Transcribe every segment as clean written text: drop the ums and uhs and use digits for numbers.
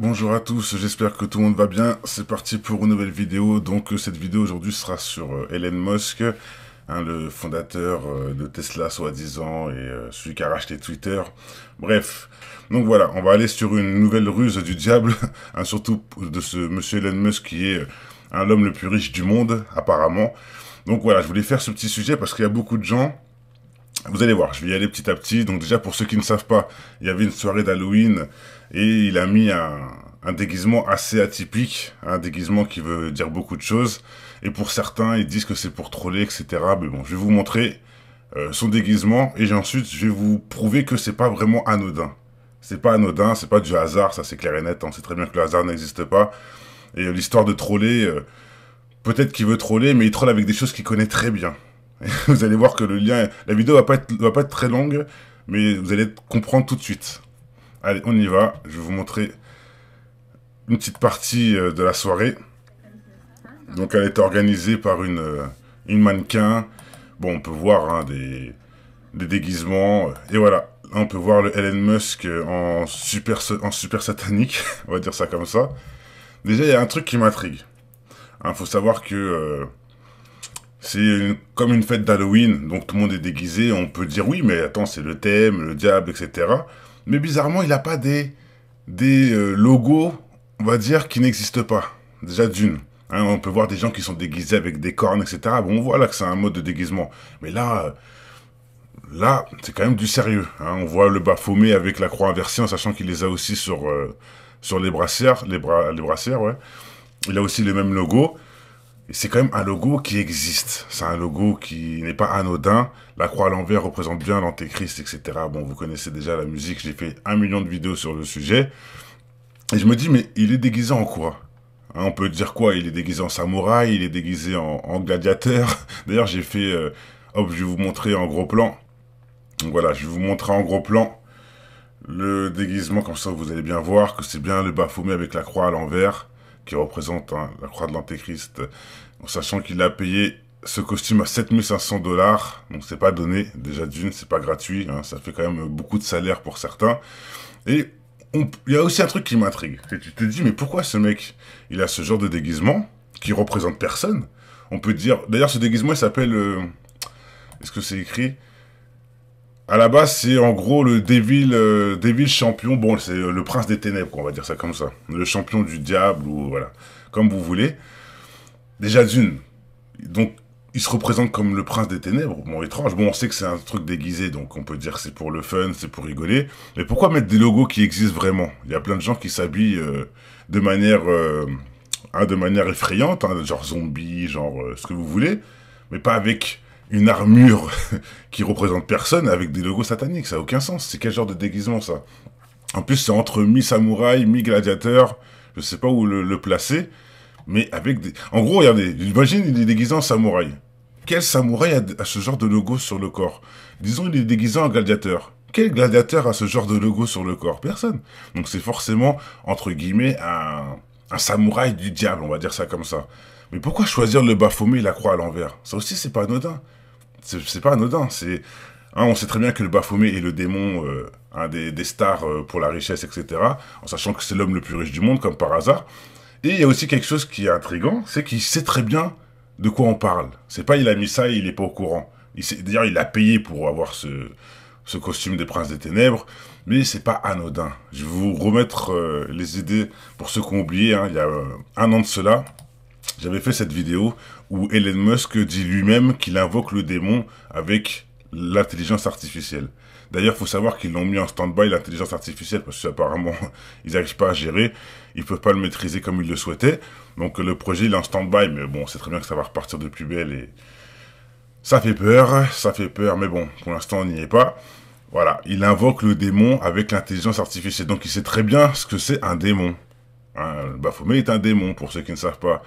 Bonjour à tous, j'espère que tout le monde va bien. C'est parti pour une nouvelle vidéo. Donc cette vidéo aujourd'hui sera sur Elon Musk, le fondateur de Tesla soi-disant et celui qui a racheté Twitter. Bref, donc voilà, on va aller sur une nouvelle ruse du diable, surtout de ce monsieur Elon Musk qui est l'homme le plus riche du monde apparemment. Donc voilà, je voulais faire ce petit sujet parce qu'il y a beaucoup de gens. Vous allez voir, je vais y aller petit à petit. Donc déjà, pour ceux qui ne savent pas, il y avait une soirée d'Halloween et il a mis un déguisement assez atypique, un déguisement qui veut dire beaucoup de choses. Et pour certains, ils disent que c'est pour troller, etc. Mais bon, je vais vous montrer son déguisement et ensuite, je vais vous prouver que c'est pas vraiment anodin. C'est pas anodin, c'est pas du hasard, ça c'est clair et net. On sait très bien que le hasard n'existe pas. Et l'histoire de troller, peut-être qu'il veut troller, mais il troll avec des choses qu'il connaît très bien. Vous allez voir que le lien, la vidéo va pas être très longue, mais vous allez comprendre tout de suite. Allez, on y va. Je vais vous montrer une petite partie de la soirée. Donc, elle est organisée par une mannequin. Bon, on peut voir des déguisements. Et voilà. Là, on peut voir le Elon Musk en super satanique. On va dire ça comme ça. Déjà, il y a un truc qui m'intrigue. Faut savoir que comme une fête d'Halloween, donc tout le monde est déguisé, on peut dire oui, mais attends, c'est le thème, le diable, etc. Mais bizarrement, il n'a pas des logos, on va dire, qui n'existent pas. Déjà d'une. On peut voir des gens qui sont déguisés avec des cornes, etc. Bon, on voit là que c'est un mode de déguisement. Mais là, c'est quand même du sérieux. On voit le Baphomet avec la croix inversée, en sachant qu'il les a aussi sur les brassières, les brassières, ouais. Il a aussi le même logo. Et c'est quand même un logo qui existe. C'est un logo qui n'est pas anodin. La croix à l'envers représente bien l'antéchrist, etc. Bon, vous connaissez déjà la musique. J'ai fait 1 million de vidéos sur le sujet. Et je me dis, mais il est déguisé en quoi? On peut dire quoi? Il est déguisé en samouraï, il est déguisé en gladiateur. D'ailleurs, j'ai fait... hop, je vais vous montrer en gros plan. Donc voilà, je vais vous montrer en gros plan le déguisement. Comme ça, vous allez bien voir que c'est bien le Baphomet avec la croix à l'envers qui représente la croix de l'antéchrist, en sachant qu'il a payé ce costume à 7 500 $, donc c'est pas donné, déjà d'une, c'est pas gratuit, ça fait quand même beaucoup de salaire pour certains, et il y a aussi un truc qui m'intrigue, tu te dis, mais pourquoi ce mec, il a ce genre de déguisement, qui représente personne, on peut dire, d'ailleurs ce déguisement il s'appelle, est-ce que c'est écrit? À la base, c'est en gros le Devil champion. Bon, c'est le prince des ténèbres, on va dire ça comme ça. Le champion du diable, ou voilà. Comme vous voulez. Déjà d'une. Donc, il se représente comme le prince des ténèbres. Bon, étrange. Bon, on sait que c'est un truc déguisé, donc on peut dire que c'est pour le fun, c'est pour rigoler. Mais pourquoi mettre des logos qui existent vraiment? Il y a plein de gens qui s'habillent de manière effrayante, genre zombie, genre ce que vous voulez, mais pas avec une armure qui représente personne avec des logos sataniques. Ça n'a aucun sens. C'est quel genre de déguisement, ça? En plus, c'est entre mi-samouraï, mi-gladiateur. Je sais pas où le placer. Mais avec des... En gros, regardez. Imagine, il est déguisé en samouraï. Quel samouraï a ce genre de logo sur le corps? Disons, il est déguisé en gladiateur. Quel gladiateur a ce genre de logo sur le corps? Personne. Donc c'est forcément, entre guillemets, un samouraï du diable, on va dire ça comme ça. Mais pourquoi choisir le Baphomet et la croix à l'envers? Ça aussi, c'est pas anodin. C'est pas anodin. On sait très bien que le Baphomet est le démon, un des stars pour la richesse, etc. En sachant que c'est l'homme le plus riche du monde, comme par hasard. Et il y a aussi quelque chose qui est intriguant, c'est qu'il sait très bien de quoi on parle. C'est pas il a mis ça et il est pas au courant. D'ailleurs, il a payé pour avoir ce costume des princes des ténèbres, mais c'est pas anodin. Je vais vous remettre les idées pour ceux qui ont oublié. Il y a 1 an de cela, j'avais fait cette vidéo où Elon Musk dit lui-même qu'il invoque le démon avec l'intelligence artificielle. D'ailleurs, il faut savoir qu'ils l'ont mis en stand-by, l'intelligence artificielle, parce qu'apparemment, ils n'arrivent pas à gérer, ils peuvent pas le maîtriser comme ils le souhaitaient. Donc le projet, il est en stand-by, mais bon, c'est très bien que ça va repartir de plus belle et ça fait peur, mais bon, pour l'instant, on n'y est pas. Voilà, il invoque le démon avec l'intelligence artificielle, donc il sait très bien ce que c'est un démon. Le Baphomet est un démon, pour ceux qui ne savent pas.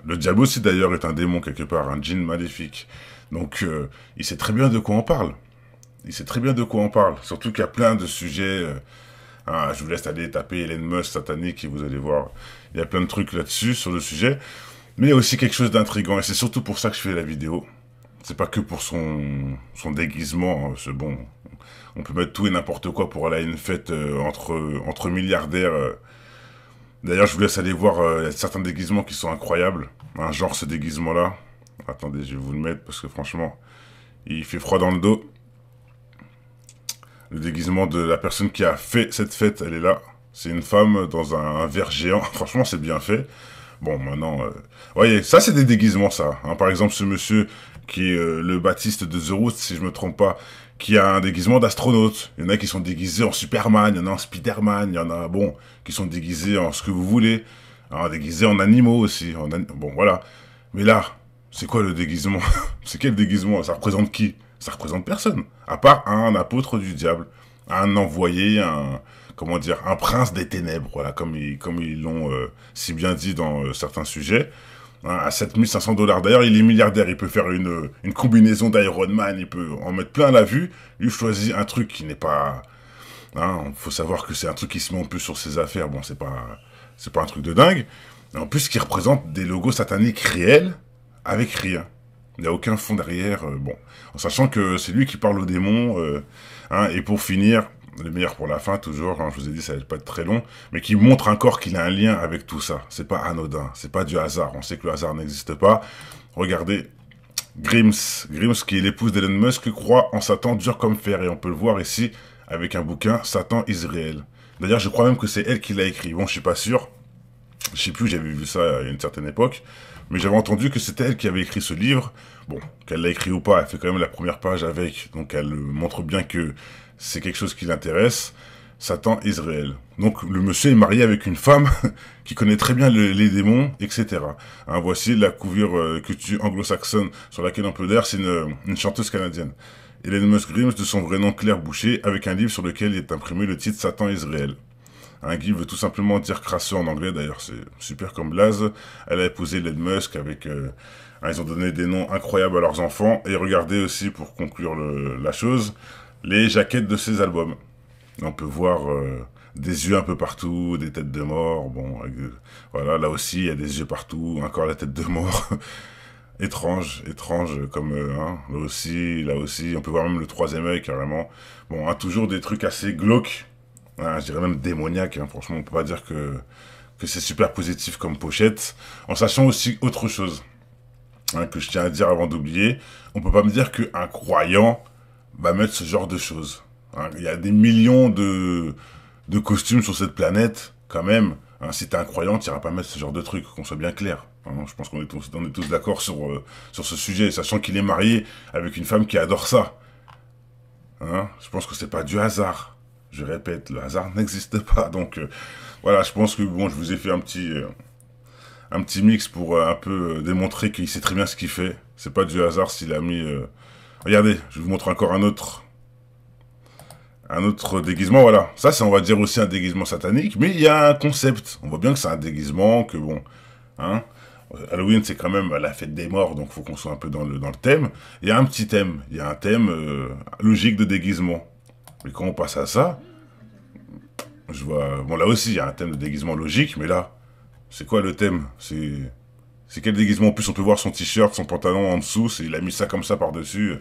Le diable aussi d'ailleurs est un démon quelque part, un djinn maléfique. Donc il sait très bien de quoi on parle. Il sait très bien de quoi on parle. Surtout qu'il y a plein de sujets. Je vous laisse aller taper Elon Musk satanique et vous allez voir. Il y a plein de trucs là-dessus sur le sujet. Mais il y a aussi quelque chose d'intriguant et c'est surtout pour ça que je fais la vidéo. C'est pas que pour son déguisement. C'est bon. On peut mettre tout et n'importe quoi pour aller à une fête entre milliardaires. D'ailleurs, je vous laisse aller voir certains déguisements qui sont incroyables. Hein, genre ce déguisement-là. Attendez, je vais vous le mettre parce que franchement, il fait froid dans le dos. Le déguisement de la personne qui a fait cette fête, elle est là. C'est une femme dans un verre géant. Franchement, c'est bien fait. Bon, maintenant, voyez, ça c'est des déguisements, ça. Hein, par exemple, ce monsieur qui est le Baptiste de The Root, si je me trompe pas, qui a un déguisement d'astronaute. Il y en a qui sont déguisés en Superman, il y en a en Spider-Man, il y en a, bon, qui sont déguisés en ce que vous voulez. Hein, déguisés en animaux aussi. Bon, voilà. Mais là, c'est quoi le déguisement? C'est quel déguisement? Ça représente qui? Ça représente personne. À part un apôtre du diable, un envoyé, comment dire, un prince des ténèbres, voilà, comme ils l'ont si bien dit dans certains sujets, hein, à 7500 $. D'ailleurs, il est milliardaire, il peut faire une combinaison d'Iron Man, il peut en mettre plein à la vue. Lui choisit un truc qui n'est pas... Hein, faut savoir que c'est un truc qui se met en plus sur ses affaires, bon, c'est pas un truc de dingue. Et en plus, qui représente des logos sataniques réels, avec rien. Il n'y a aucun fond derrière, bon. En sachant que c'est lui qui parle aux démons, hein, et pour finir... Le meilleur pour la fin, toujours, hein, je vous ai dit, ça va pas être très long, mais qui montre encore qu'il a un lien avec tout ça. C'est pas anodin, c'est pas du hasard. On sait que le hasard n'existe pas. Regardez, Grims qui est l'épouse d'Elon Musk, croit en Satan dur comme fer, et on peut le voir ici avec un bouquin, Satan Israël. D'ailleurs, je crois même que c'est elle qui l'a écrit. Bon, je suis pas sûr, je sais plus, j'avais vu ça à une certaine époque, mais j'avais entendu que c'était elle qui avait écrit ce livre. Bon, qu'elle l'a écrit ou pas, elle fait quand même la première page avec, donc elle montre bien que c'est quelque chose qui l'intéresse. Satan Israël. Donc le monsieur est marié avec une femme qui connaît très bien les démons, etc. Hein, voici la couverture culture anglo-saxonne sur laquelle on peut dire, c'est une chanteuse canadienne. Elon Musk Grims, de son vrai nom Claire Boucher, avec un livre sur lequel il est imprimé le titre Satan Israël. Un qui veut tout simplement dire crasseux en anglais, d'ailleurs c'est super comme blaze. Elle a épousé Elon Musk avec... ils ont donné des noms incroyables à leurs enfants. Et regardez aussi, pour conclure la chose, les jaquettes de ces albums. On peut voir des yeux un peu partout, des têtes de mort. Bon, voilà, là aussi, il y a des yeux partout, encore la tête de mort. étrange comme... hein, là aussi, on peut voir même le troisième œil, carrément. Bon, hein, toujours des trucs assez glauques. Hein, je dirais même démoniaques. Hein, franchement, on peut pas dire que c'est super positif comme pochette. En sachant aussi autre chose, hein, que je tiens à dire avant d'oublier. On peut pas me dire qu'un croyant va mettre ce genre de choses. Hein, il y a des millions de costumes sur cette planète, quand même. Hein, si t'es un croyant, tu n'iras pas mettre ce genre de truc, qu'on soit bien clair. Hein, je pense qu'on est tous d'accord sur ce sujet, sachant qu'il est marié avec une femme qui adore ça. Hein, je pense que c'est pas du hasard. Je répète, le hasard n'existe pas. Donc voilà, je pense que bon, je vous ai fait un petit mix pour un peu démontrer qu'il sait très bien ce qu'il fait. C'est pas du hasard s'il a mis... Regardez, je vous montre encore un autre déguisement, voilà. Ça, c'est, on va dire, aussi un déguisement satanique, mais il y a un concept. On voit bien que c'est un déguisement, que bon, hein. Halloween, c'est quand même la fête des morts, donc il faut qu'on soit un peu dans le thème. Il y a un petit thème, il y a un thème logique de déguisement. Et quand on passe à ça, je vois... Bon, là aussi, il y a un thème de déguisement logique, mais là, c'est quoi le thème? C'est quel déguisement? En plus, on peut voir son t-shirt, son pantalon en dessous, il a mis ça comme ça par-dessus.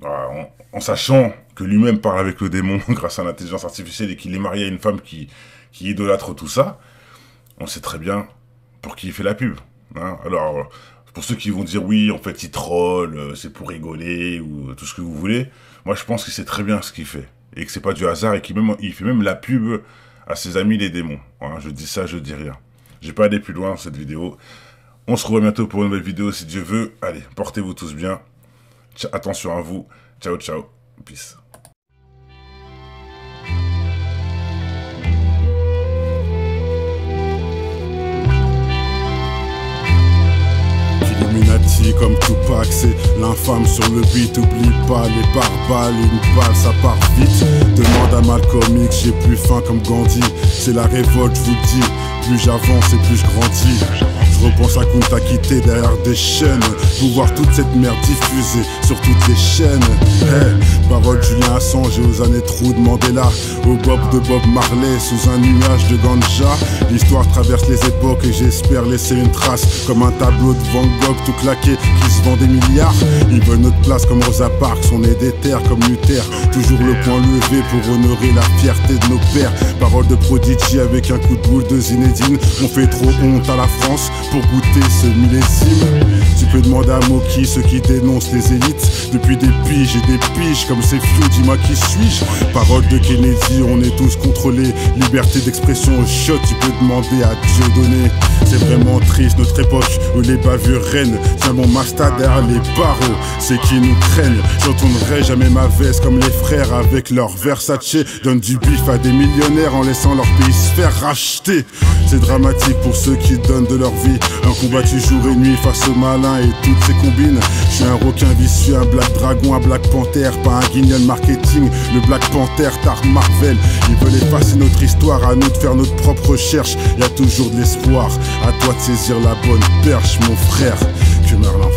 En sachant que lui-même parle avec le démon grâce à l'intelligence artificielle et qu'il est marié à une femme qui idolâtre tout ça, on sait très bien pour qui il fait la pub. Hein. Alors, pour ceux qui vont dire oui, en fait, il troll, c'est pour rigoler, ou tout ce que vous voulez, moi je pense qu'il sait très bien ce qu'il fait. Et que c'est pas du hasard, et qu'il fait même la pub à ses amis les démons. Hein. Je dis ça, je dis rien. J'ai pas allé plus loin dans cette vidéo. On se revoit bientôt pour une nouvelle vidéo si Dieu veut. Allez, portez-vous tous bien. Attention à vous. Ciao, ciao. Peace. Illuminati comme Tupac, c'est l'infâme sur le beat. Oublie pas les pare-balles, une balle ça part vite. Demande à Malcolm X, j'ai plus faim comme Gandhi. C'est la révolte, je vous le dis. Plus j'avance et plus je grandis. Je repense à Kunta Kinte derrière des chaînes. Pour voir toute cette merde diffusée sur toutes les chaînes. Hey, Paroles Julien Assange et aux années trous de Mandela, au Bob de Bob Marley sous un nuage de ganja. L'histoire traverse les époques et j'espère laisser une trace, comme un tableau de Van Gogh tout claqué qui se vend des milliards. Ils veulent notre place comme Rosa Parks, on est des terres comme Luther, toujours le point levé pour honorer la fierté de nos pères. Parole de Prodigy avec un coup de boule de Zinedine. On fait trop honte à la France pour goûter ce millésime. Tu peux demander à Moki, ceux qui dénoncent les élites depuis des piges et des piges, comme ces fous, dis-moi qui suis-je. Parole de Kennedy, on est tous contrôlés, liberté d'expression au shot, tu peux demander à Dieudonné. C'est vraiment triste notre époque où les bavures règnent. Tiens mon mastad derrière les barreaux, c'est qui nous craignent. J'entendrai jamais ma veste comme les frères avec leur Versace. Donnent du bif à des millionnaires en laissant leur pays se faire racheter. C'est dramatique pour ceux qui donnent de leur vie, un combattu jour et nuit face au malin et toutes ses combines. Je suis un requin vicieux, un Black Dragon, un Black Panther, pas un guignol marketing, le Black Panther tar Marvel. Ils veulent effacer notre histoire, à nous de faire notre propre recherche. Y a toujours de l'espoir, à toi de saisir la bonne perche mon frère. Que Merlin